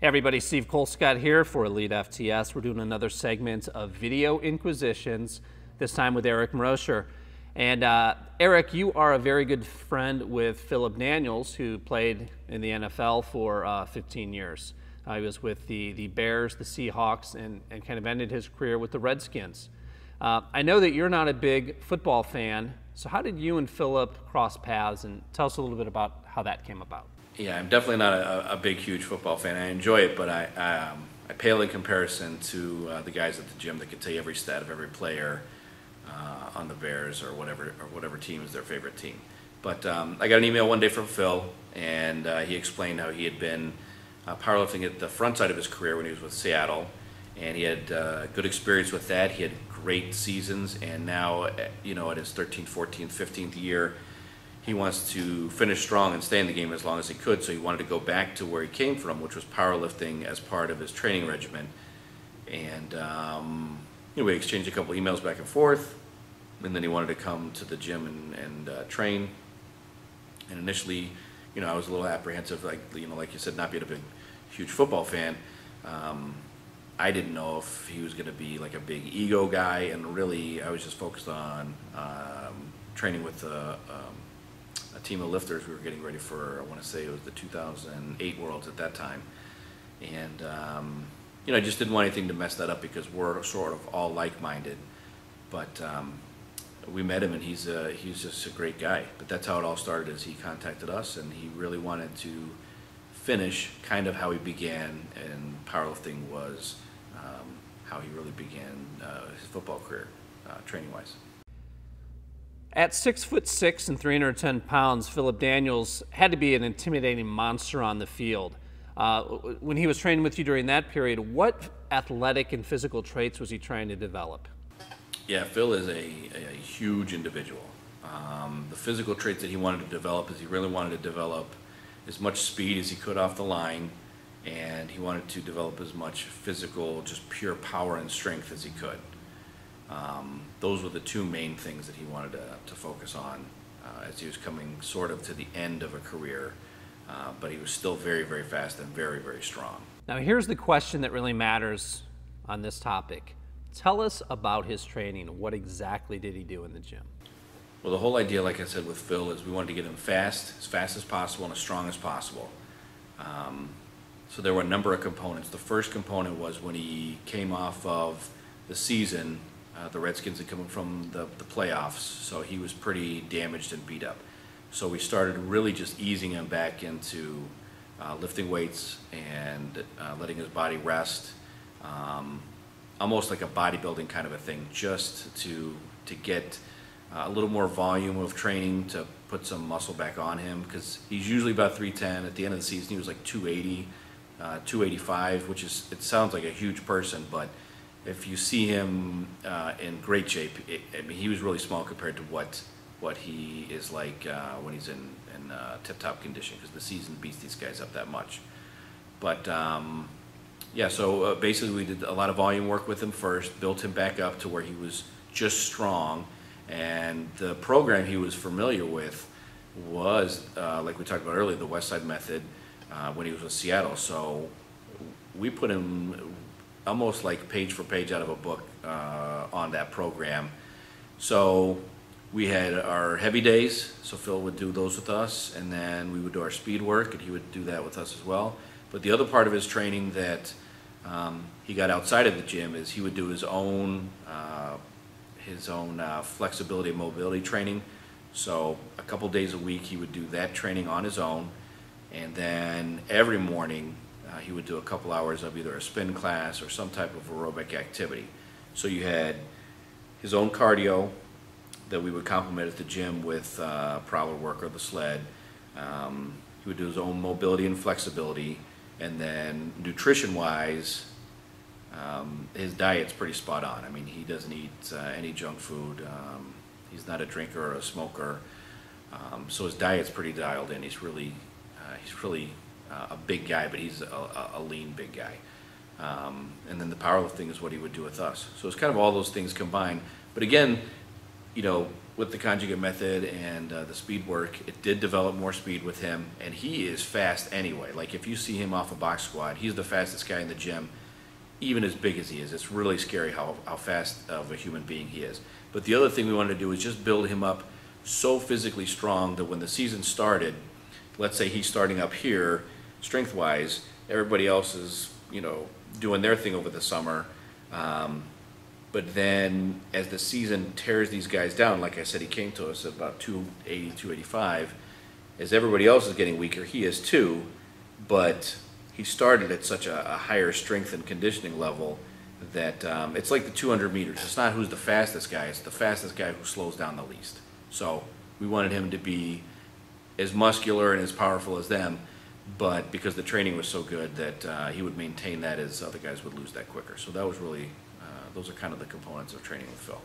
Hey everybody, Steve Colescott here for Elite FTS. We're doing another segment of Video Inquisitions, this time with Eric Maroscher. And Eric, you are a very good friend with Phillip Daniels, who played in the NFL for 15 years. He was with the Bears, the Seahawks, and kind of ended his career with the Redskins. I know that you're not a big football fan, so how did you and Phillip cross paths? And tell us a little bit about how that came about. Yeah, I'm definitely not a big, huge football fan. I enjoy it, but I pale in comparison to the guys at the gym that can tell you every stat of every player on the Bears or whatever team is their favorite team. But I got an email one day from Phil, and he explained how he had been powerlifting at the front side of his career when he was with Seattle, and he had good experience with that. He had great seasons, and now, at his 13th, 14th, 15th year, he wants to finish strong and stay in the game as long as he could, so he wanted to go back to where he came from, which was powerlifting as part of his training regimen. And we exchanged a couple emails back and forth, and then he wanted to come to the gym and train. And initially, I was a little apprehensive, like you said, not being a big, huge football fan. I didn't know if he was going to be like a big ego guy, and really I was just focused on training with a team of lifters. We were getting ready for, I want to say it was the 2008 Worlds at that time. And, I just didn't want anything to mess that up because we're sort of all like-minded. But we met him, and he's just a great guy. But that's how it all started, is he contacted us, and he really wanted to finish kind of how he began, and powerlifting was how he really began his football career, training-wise. At 6'6" and 310 pounds, Phillip Daniels had to be an intimidating monster on the field. When he was training with you during that period, what athletic and physical traits was he trying to develop? Yeah, Phil is a huge individual. The physical traits that he wanted to develop is he really wanted to develop as much speed as he could off the line, and he wanted to develop as much physical, just pure power and strength as he could. Those were the two main things that he wanted to focus on as he was coming sort of to the end of a career, but he was still very, very fast and very, very strong. Now here's the question that really matters on this topic. Tell us about his training. What exactly did he do in the gym? Well, the whole idea, like I said, with Phil is we wanted to get him fast as possible, and as strong as possible. So there were a number of components. The first component was when he came off of the season, the Redskins had come from the playoffs, so he was pretty damaged and beat up. So we started really just easing him back into lifting weights and letting his body rest, almost like a bodybuilding kind of a thing, just to get a little more volume of training to put some muscle back on him, because he's usually about 310. At the end of the season, he was like 280, 285, which is, it sounds like a huge person, but if you see him in great shape, he was really small compared to what he is like when he's in tip-top condition, because the season beats these guys up that much. But yeah, so basically we did a lot of volume work with him first, built him back up to where he was just strong, and the program he was familiar with was, like we talked about earlier, the West Side Method when he was with Seattle. So we put him almost like page for page out of a book on that program. So we had our heavy days, so Phil would do those with us, and then we would do our speed work, and he would do that with us as well. But the other part of his training that he got outside of the gym is he would do his own flexibility and mobility training. So a couple days a week he would do that training on his own, and then every morning he would do a couple hours of either a spin class or some type of aerobic activity. So you had his own cardio that we would complement at the gym with prowler work or the sled. He would do his own mobility and flexibility, and then nutrition-wise, his diet's pretty spot on. I mean, he doesn't eat any junk food. He's not a drinker or a smoker, so his diet's pretty dialed in. He's really a big guy, but he's a lean big guy. And then the powerlifting is what he would do with us. So it's kind of all those things combined. But again, with the conjugate method and the speed work, it did develop more speed with him, and he is fast anyway. Like if you see him off a box squat, he's the fastest guy in the gym, even as big as he is. It's really scary how fast of a human being he is. But the other thing we wanted to do is just build him up so physically strong that when the season started, let's say he's starting up here, strength-wise, everybody else is, you know, doing their thing over the summer. But then as the season tears these guys down, like I said, he came to us at about 280, 285. As everybody else is getting weaker, he is too, but he started at such a higher strength and conditioning level that it's like the 200 meters. It's not who's the fastest guy, it's the fastest guy who slows down the least. So we wanted him to be as muscular and as powerful as them, but because the training was so good that he would maintain that as other guys would lose that quicker. So that was really, those are kind of the components of training with Phil.